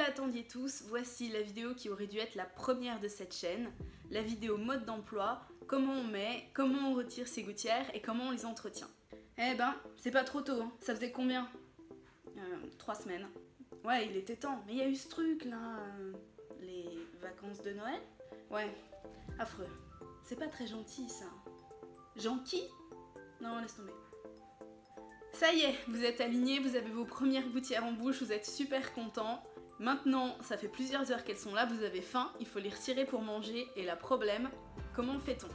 l'attendiez tous, voici la vidéo qui aurait dû être la première de cette chaîne, la vidéo mode d'emploi, comment on met, comment on retire ses gouttières et comment on les entretient. Eh ben, c'est pas trop tôt, hein. Ça faisait combien 3 semaines. Ouais, il était temps, mais il y a eu ce truc là, les vacances de Noël. Ouais, affreux. C'est pas très gentil ça. Gentil? Non, laisse tomber. Ça y est, vous êtes alignés, vous avez vos premières gouttières en bouche, vous êtes super contents. Maintenant, ça fait plusieurs heures qu'elles sont là, vous avez faim, il faut les retirer pour manger, et là, problème, comment fait-on?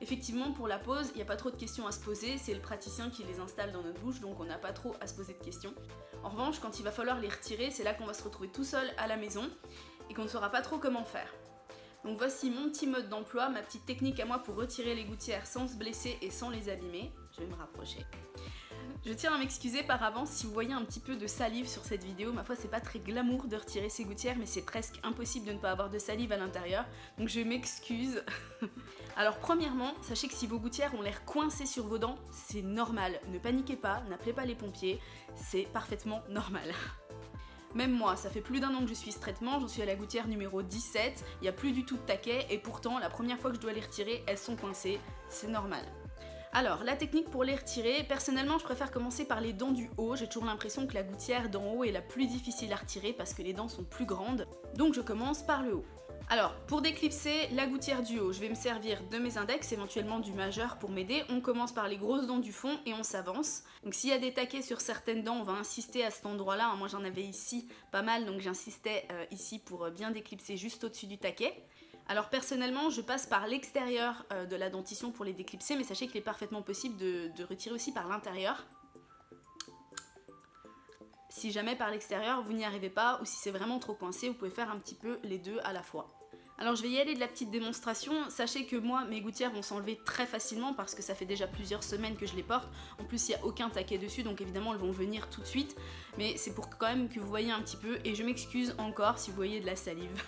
Effectivement, pour la pause, il n'y a pas trop de questions à se poser, c'est le praticien qui les installe dans notre bouche, donc on n'a pas trop à se poser de questions. En revanche, quand il va falloir les retirer, c'est là qu'on va se retrouver tout seul à la maison, et qu'on ne saura pas trop comment faire. Donc voici mon petit mode d'emploi, ma petite technique à moi pour retirer les gouttières sans se blesser et sans les abîmer. Je vais me rapprocher. Je tiens à m'excuser par avance si vous voyez un petit peu de salive sur cette vidéo. Ma foi, c'est pas très glamour de retirer ces gouttières, mais c'est presque impossible de ne pas avoir de salive à l'intérieur. Donc je m'excuse. Alors premièrement, sachez que si vos gouttières ont l'air coincées sur vos dents, c'est normal. Ne paniquez pas, n'appelez pas les pompiers, c'est parfaitement normal. Même moi, ça fait plus d'1 an que je suis ce traitement, j'en suis à la gouttière numéro 17, il n'y a plus du tout de taquet et pourtant la première fois que je dois les retirer, elles sont coincées, c'est normal. Alors, la technique pour les retirer, personnellement je préfère commencer par les dents du haut, j'ai toujours l'impression que la gouttière d'en haut est la plus difficile à retirer parce que les dents sont plus grandes, donc je commence par le haut. Alors, pour déclipser la gouttière du haut, je vais me servir de mes index, éventuellement du majeur pour m'aider. On commence par les grosses dents du fond et on s'avance. Donc s'il y a des taquets sur certaines dents, on va insister à cet endroit-là. Moi j'en avais ici pas mal, donc j'insistais ici pour bien déclipser juste au-dessus du taquet. Alors personnellement, je passe par l'extérieur de la dentition pour les déclipser, mais sachez qu'il est parfaitement possible de retirer aussi par l'intérieur. Si jamais par l'extérieur vous n'y arrivez pas, ou si c'est vraiment trop coincé, vous pouvez faire un petit peu les deux à la fois. Alors je vais y aller de la petite démonstration, sachez que moi mes gouttières vont s'enlever très facilement parce que ça fait déjà plusieurs semaines que je les porte, en plus il n'y a aucun taquet dessus donc évidemment elles vont venir tout de suite, mais c'est pour quand même que vous voyez un petit peu et je m'excuse encore si vous voyez de la salive.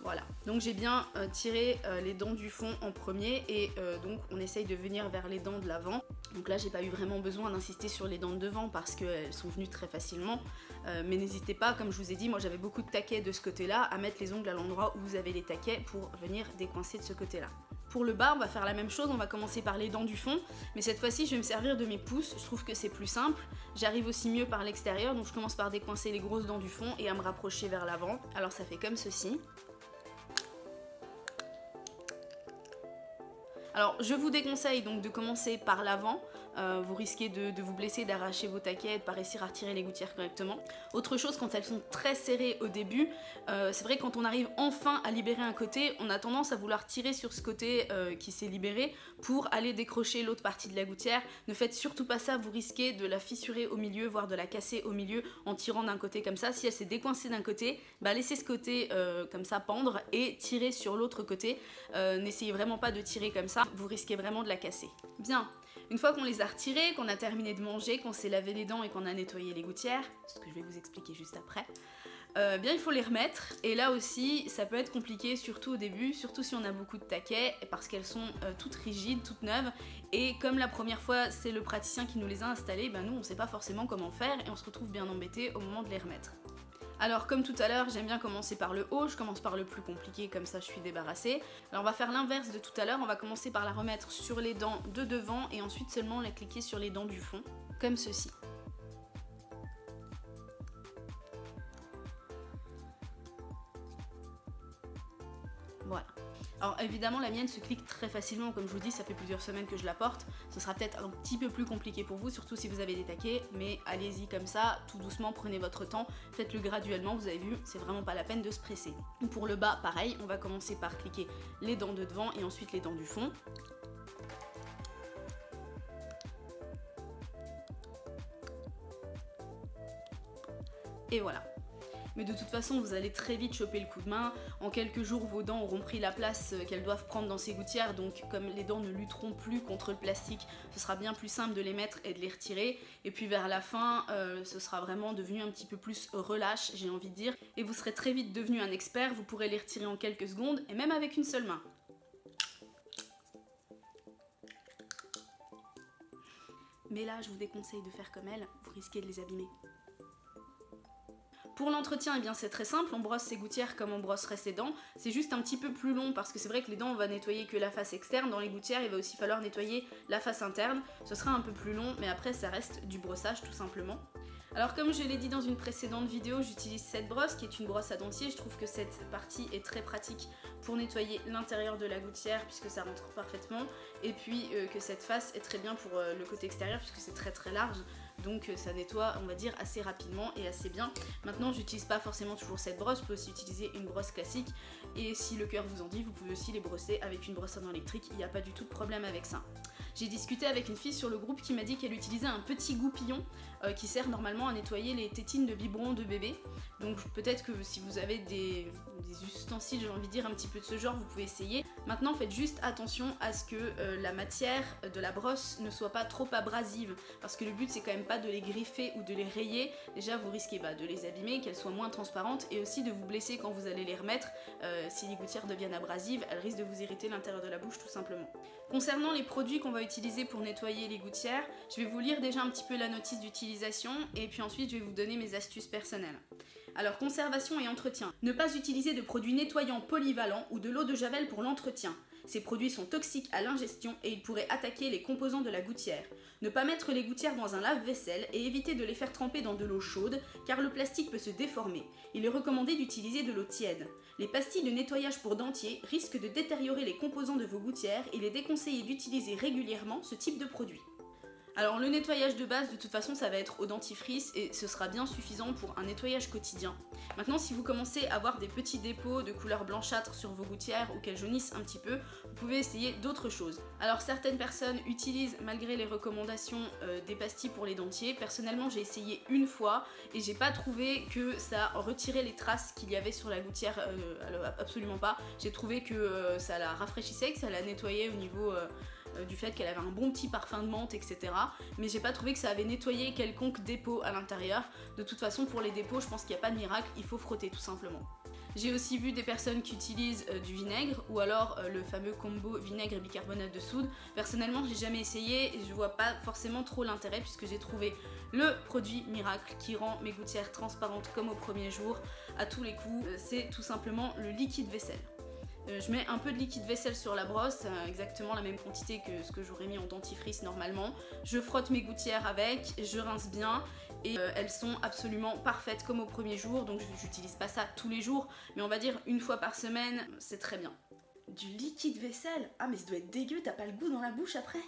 Voilà, donc j'ai bien tiré les dents du fond en premier et donc on essaye de venir vers les dents de l'avant. Donc là j'ai pas eu vraiment besoin d'insister sur les dents de devant parce qu'elles sont venues très facilement. Mais n'hésitez pas, comme je vous ai dit, moi j'avais beaucoup de taquets de ce côté-là, à mettre les ongles à l'endroit où vous avez les taquets pour venir décoincer de ce côté-là. Pour le bas, on va faire la même chose, on va commencer par les dents du fond, mais cette fois-ci je vais me servir de mes pouces, je trouve que c'est plus simple. J'arrive aussi mieux par l'extérieur, donc je commence par décoincer les grosses dents du fond et à me rapprocher vers l'avant. Alors ça fait comme ceci. Alors je vous déconseille donc de commencer par l'avant, vous risquez de vous blesser, d'arracher vos taquets, de ne pas réussir à retirer les gouttières correctement. Autre chose, quand elles sont très serrées au début, c'est vrai que quand on arrive enfin à libérer un côté, on a tendance à vouloir tirer sur ce côté qui s'est libéré pour aller décrocher l'autre partie de la gouttière. Ne faites surtout pas ça, vous risquez de la fissurer au milieu, voire de la casser au milieu en tirant d'un côté comme ça. Si elle s'est décoincée d'un côté, bah laissez ce côté comme ça pendre et tirez sur l'autre côté. N'essayez vraiment pas de tirer comme ça, vous risquez vraiment de la casser. Bien, une fois qu'on les a retirés, qu'on a terminé de manger, qu'on s'est lavé les dents et qu'on a nettoyé les gouttières, ce que je vais vous expliquer juste après, bien il faut les remettre. Et là aussi ça peut être compliqué, surtout au début, surtout si on a beaucoup de taquets parce qu'elles sont toutes rigides, toutes neuves, et comme la première fois c'est le praticien qui nous les a installées, ben nous on sait pas forcément comment faire et on se retrouve bien embêté au moment de les remettre. Alors comme tout à l'heure, j'aime bien commencer par le haut, je commence par le plus compliqué, comme ça je suis débarrassée. Alors on va faire l'inverse de tout à l'heure, on va commencer par la remettre sur les dents de devant et ensuite seulement la cliquer sur les dents du fond, comme ceci. Voilà. Alors évidemment la mienne se clique très facilement, comme je vous dis ça fait plusieurs semaines que je la porte, ce sera peut-être un petit peu plus compliqué pour vous, surtout si vous avez des taquets, mais allez-y comme ça, tout doucement, prenez votre temps, faites-le graduellement, vous avez vu, c'est vraiment pas la peine de se presser. Pour le bas, pareil, on va commencer par cliquer les dents de devant et ensuite les dents du fond. Et voilà. Mais de toute façon vous allez très vite choper le coup de main, en quelques jours vos dents auront pris la place qu'elles doivent prendre dans ces gouttières, donc comme les dents ne lutteront plus contre le plastique, ce sera bien plus simple de les mettre et de les retirer, et puis vers la fin ce sera vraiment devenu un petit peu plus relâche, j'ai envie de dire, et vous serez très vite devenu un expert, vous pourrez les retirer en quelques secondes, et même avec une seule main. mais là je vous déconseille de faire comme elle, vous risquez de les abîmer. Pour l'entretien, eh bien c'est très simple, on brosse ses gouttières comme on brosserait ses dents. C'est juste un petit peu plus long parce que c'est vrai que les dents on va nettoyer que la face externe, dans les gouttières il va aussi falloir nettoyer la face interne. Ce sera un peu plus long mais après ça reste du brossage tout simplement. Alors comme je l'ai dit dans une précédente vidéo, j'utilise cette brosse qui est une brosse à dentier. Je trouve que cette partie est très pratique pour nettoyer l'intérieur de la gouttière puisque ça rentre parfaitement. Et puis que cette face est très bien pour le côté extérieur puisque c'est très très large. Donc ça nettoie, on va dire, assez rapidement et assez bien. Maintenant, j'utilise pas forcément toujours cette brosse, je peux aussi utiliser une brosse classique. Et si le cœur vous en dit, vous pouvez aussi les brosser avec une brosse à dents électrique, il n'y a pas du tout de problème avec ça. J'ai discuté avec une fille sur le groupe qui m'a dit qu'elle utilisait un petit goupillon qui sert normalement à nettoyer les tétines de biberon de bébé. Donc peut-être que si vous avez des ustensiles, j'ai envie de dire, un petit peu de ce genre, vous pouvez essayer. Maintenant, faites juste attention à ce que la matière de la brosse ne soit pas trop abrasive, parce que le but c'est quand même pas de les griffer ou de les rayer. Déjà vous risquez de les abîmer, qu'elles soient moins transparentes et aussi de vous blesser quand vous allez les remettre. Si les gouttières deviennent abrasives, elles risquent de vous irriter l'intérieur de la bouche tout simplement. Concernant les produits qu'on va utiliser pour nettoyer les gouttières, je vais vous lire déjà un petit peu la notice d'utilisation et puis ensuite je vais vous donner mes astuces personnelles. Alors, conservation et entretien. Ne pas utiliser de produits nettoyants polyvalents ou de l'eau de javel pour l'entretien. Ces produits sont toxiques à l'ingestion et ils pourraient attaquer les composants de la gouttière. Ne pas mettre les gouttières dans un lave-vaisselle et éviter de les faire tremper dans de l'eau chaude car le plastique peut se déformer. Il est recommandé d'utiliser de l'eau tiède. Les pastilles de nettoyage pour dentier risquent de détériorer les composants de vos gouttières et il est déconseillé d'utiliser régulièrement ce type de produit. Alors le nettoyage de base de toute façon ça va être au dentifrice et ce sera bien suffisant pour un nettoyage quotidien. Maintenant si vous commencez à avoir des petits dépôts de couleur blanchâtre sur vos gouttières ou qu'elles jaunissent un petit peu, vous pouvez essayer d'autres choses. Alors certaines personnes utilisent malgré les recommandations des pastilles pour les dentiers. Personnellement j'ai essayé une fois et j'ai pas trouvé que ça retirait les traces qu'il y avait sur la gouttière, absolument pas. J'ai trouvé que ça la rafraîchissait, que ça la nettoyait au niveau du fait qu'elle avait un bon petit parfum de menthe, etc. Mais j'ai pas trouvé que ça avait nettoyé quelconque dépôt à l'intérieur. De toute façon, pour les dépôts, je pense qu'il n'y a pas de miracle, il faut frotter tout simplement. J'ai aussi vu des personnes qui utilisent du vinaigre ou alors le fameux combo vinaigre et bicarbonate de soude. Personnellement, j'ai jamais essayé et je vois pas forcément trop l'intérêt puisque j'ai trouvé le produit miracle qui rend mes gouttières transparentes comme au premier jour. À tous les coups, c'est tout simplement le liquide vaisselle. Je mets un peu de liquide vaisselle sur la brosse, exactement la même quantité que ce que j'aurais mis en dentifrice normalement. Je frotte mes gouttières avec, je rince bien et elles sont absolument parfaites comme au premier jour. Donc j'utilise pas ça tous les jours, mais on va dire une fois par semaine, c'est très bien. Du liquide vaisselle? Ah mais ça doit être dégueu, t'as pas le goût dans la bouche après?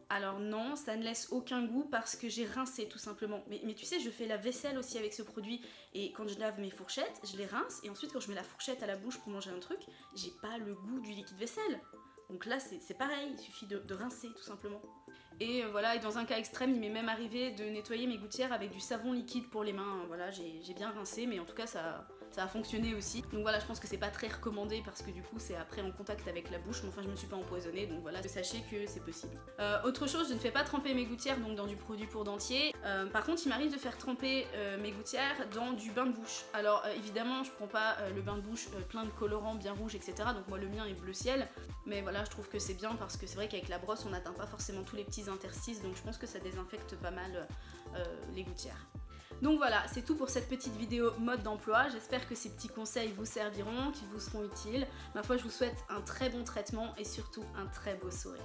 Alors non, ça ne laisse aucun goût parce que j'ai rincé tout simplement. Mais tu sais, je fais la vaisselle aussi avec ce produit et quand je lave mes fourchettes, je les rince et ensuite quand je mets la fourchette à la bouche pour manger un truc, j'ai pas le goût du liquide vaisselle. Donc là c'est pareil, il suffit de rincer tout simplement. Et voilà, et dans un cas extrême, il m'est même arrivé de nettoyer mes gouttières avec du savon liquide pour les mains. Voilà, j'ai bien rincé, mais en tout cas ça a fonctionné aussi. Donc voilà, je pense que c'est pas très recommandé parce que du coup c'est après en contact avec la bouche, mais enfin je me suis pas empoisonnée, donc voilà, sachez que c'est possible. Autre chose, je ne fais pas tremper mes gouttières donc dans du produit pour dentier. Par contre, il m'arrive de faire tremper mes gouttières dans du bain de bouche. Alors évidemment, je prends pas le bain de bouche plein de colorants bien rouges, etc. Donc moi le mien est bleu ciel, mais voilà, je trouve que c'est bien parce que c'est vrai qu'avec la brosse on n'atteint pas forcément tous les petits interstices, donc je pense que ça désinfecte pas mal les gouttières. Donc voilà, c'est tout pour cette petite vidéo mode d'emploi. J'espère que ces petits conseils vous serviront, qu'ils vous seront utiles. Ma foi, je vous souhaite un très bon traitement et surtout un très beau sourire.